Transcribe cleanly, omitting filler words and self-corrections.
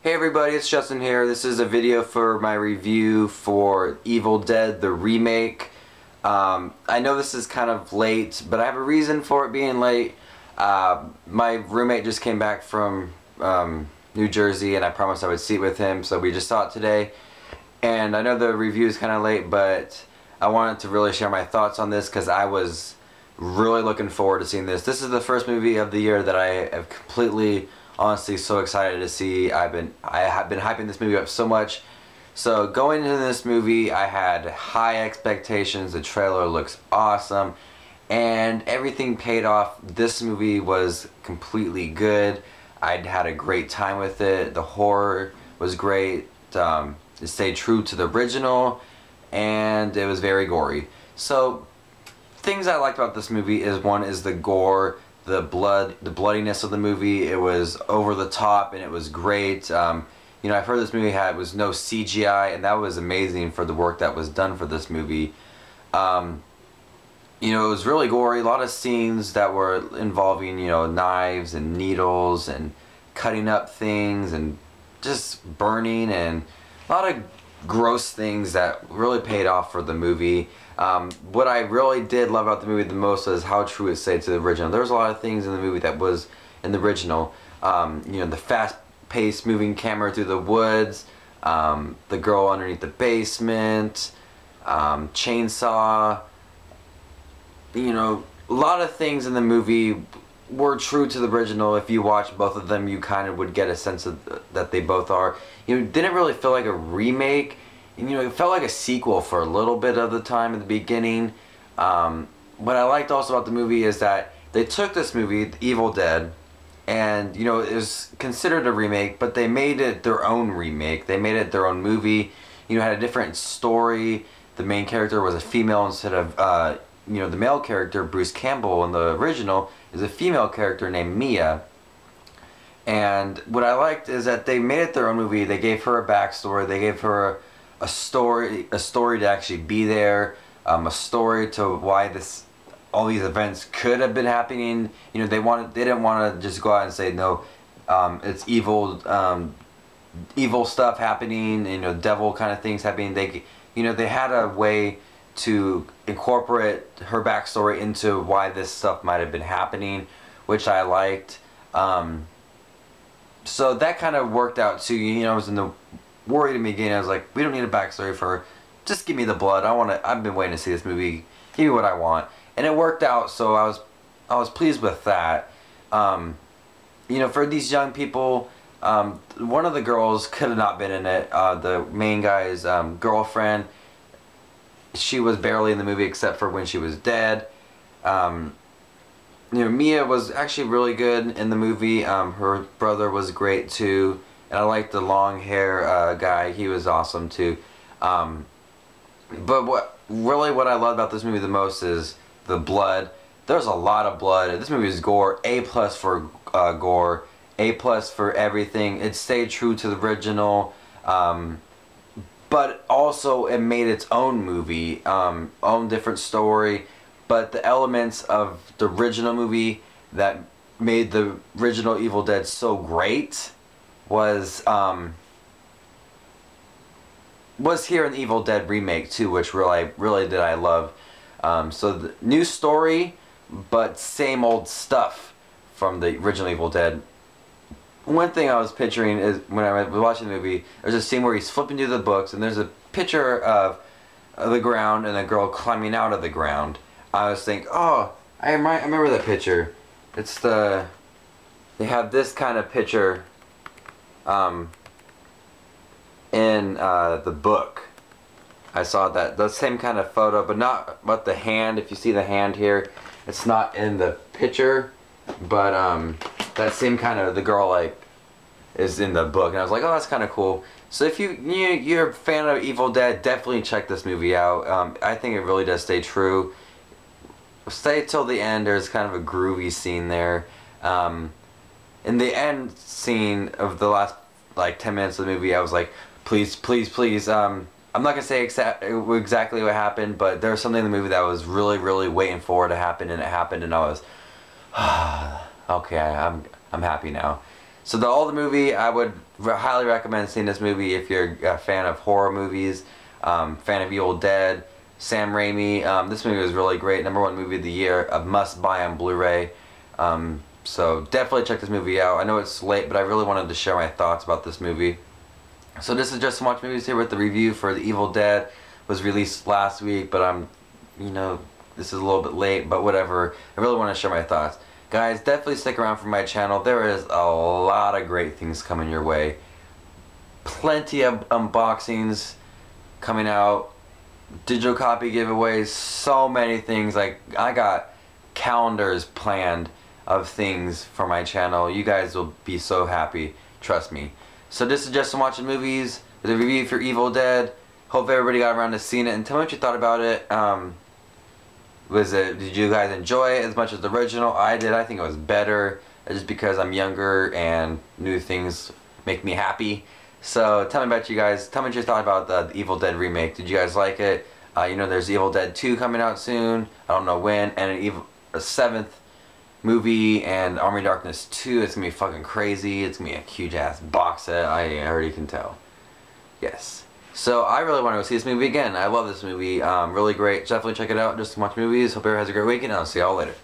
Hey everybody, it's Justin here. This is a video for my review for Evil Dead, the remake. I know this is kind of late, but I have a reason for it being late. My roommate just came back from New Jersey and I promised I would see it with him, so we just saw it today. And I know the review is kind of late, but I wanted to really share my thoughts on this because I was really looking forward to seeing this. This is the first movie of the year that I have completely, honestly, so excited to see. I have been hyping this movie up so much. So going into this movie, I had high expectations. The trailer looks awesome, and everything paid off. This movie was completely good. I'd had a great time with it. The horror was great. It stayed true to the original, and it was very gory. So things I liked about this movie is, one is the gore, the blood, the bloodiness of the movie. It was over the top and it was great. You know, I've heard this movie was no CGI, and that was amazing for the work that was done for this movie. You know, it was really gory. A lot of scenes that were involving, you know, knives and needles and cutting up things and just burning, and a lot of gross things that really paid off for the movie. What I really did love about the movie the most is how true it stayed to the original. There was a lot of things in the movie that was in the original. You know, the fast-paced moving camera through the woods, the girl underneath the basement, chainsaw. You know, a lot of things in the movie were true to the original. If you watch both of them, you kind of would get a sense of that they both are. You know, it didn't really feel like a remake. And, you know, it felt like a sequel for a little bit of the time at the beginning. What I liked also about the movie is that they took this movie, Evil Dead, and, you know, it was considered a remake, but they made it their own remake. They made it their own movie. You know, it had a different story. The main character was a female instead of, you know, the male character, Bruce Campbell, in the original, is a female character named Mia. And what I liked is that they made it their own movie. They gave her a backstory. They gave her a story to actually be there, a story to why all these events could have been happening. You know, they didn't want to just go out and say no, it's evil, evil stuff happening. You know, devil kind of things happening. You know, they had a way to incorporate her backstory into why this stuff might have been happening, which I liked. So that kind of worked out too. You know, I was in the worried in the beginning. I was like, we don't need a backstory for her. Just give me the blood. I've been waiting to see this movie. Give me what I want, and it worked out. So I was pleased with that. You know, for these young people, one of the girls could have not been in it. The main guy's girlfriend. She was barely in the movie except for when she was dead. You know, Mia was actually really good in the movie. Her brother was great too, and I liked the long hair guy. He was awesome too. But what I love about this movie the most is the blood. There's a lot of blood. This movie is gore. A+ for gore. A+ for everything. It stayed true to the original. But also it made its own movie, own different story. But the elements of the original movie that made the original Evil Dead so great was here in the Evil Dead remake too, which really did I love. So the new story, but same old stuff from the original Evil Dead. One thing I was picturing is when I was watching the movie, there's a scene where he's flipping through the books and there's a picture of the ground and a girl climbing out of the ground. I was thinking, oh, I remember that picture. It's they have this kind of picture in the book. I saw the same kind of photo, but not the hand. If you see the hand here, it's not in the picture, but that same kind of, the girl like is in the book, and I was like, oh, that's kind of cool. So if you're a fan of Evil Dead, definitely check this movie out. I think it really does stay true. Stay till the end. There's kind of a groovy scene there. In the end scene of the last like 10 minutes of the movie, I was like, please, please, please. I'm not gonna say exactly what happened, but there was something in the movie that I was really waiting for to happen, and it happened, and I was okay. I'm happy now. So all the movie, I would highly recommend seeing this movie if you're a fan of horror movies, fan of Evil Dead, Sam Raimi. This movie was really great. #1 movie of the year. A must buy on Blu-ray. So definitely check this movie out. I know it's late, but I really wanted to share my thoughts about this movie. So this is Just Some Watch Movies here with the review for The Evil Dead. Was released last week, but this is a little bit late, but whatever. I really want to share my thoughts. Guys, definitely stick around for my channel. There is a lot of great things coming your way. Plenty of unboxings coming out. Digital copy giveaways. So many things. Like, I got calendars planned of things for my channel. You guys will be so happy. Trust me. So this is Just Some Watching Movies with a review for Evil Dead. Hope everybody got around to seeing it, and tell me what you thought about it. Did you guys enjoy it as much as the original? I did. I think it was better, just because I'm younger and new things make me happy. So tell me about you guys. Tell me what you thought about the Evil Dead remake. Did you guys like it? There's Evil Dead 2 coming out soon. I don't know when. And a 7th movie, and Army of Darkness 2. It's gonna be fucking crazy. It's gonna be a huge ass box set. I already can tell. Yes. So I really want to go see this movie again. I love this movie. Really great. Definitely check it out. Just Some Watch Movies. Hope everyone has a great weekend. I'll see y'all later.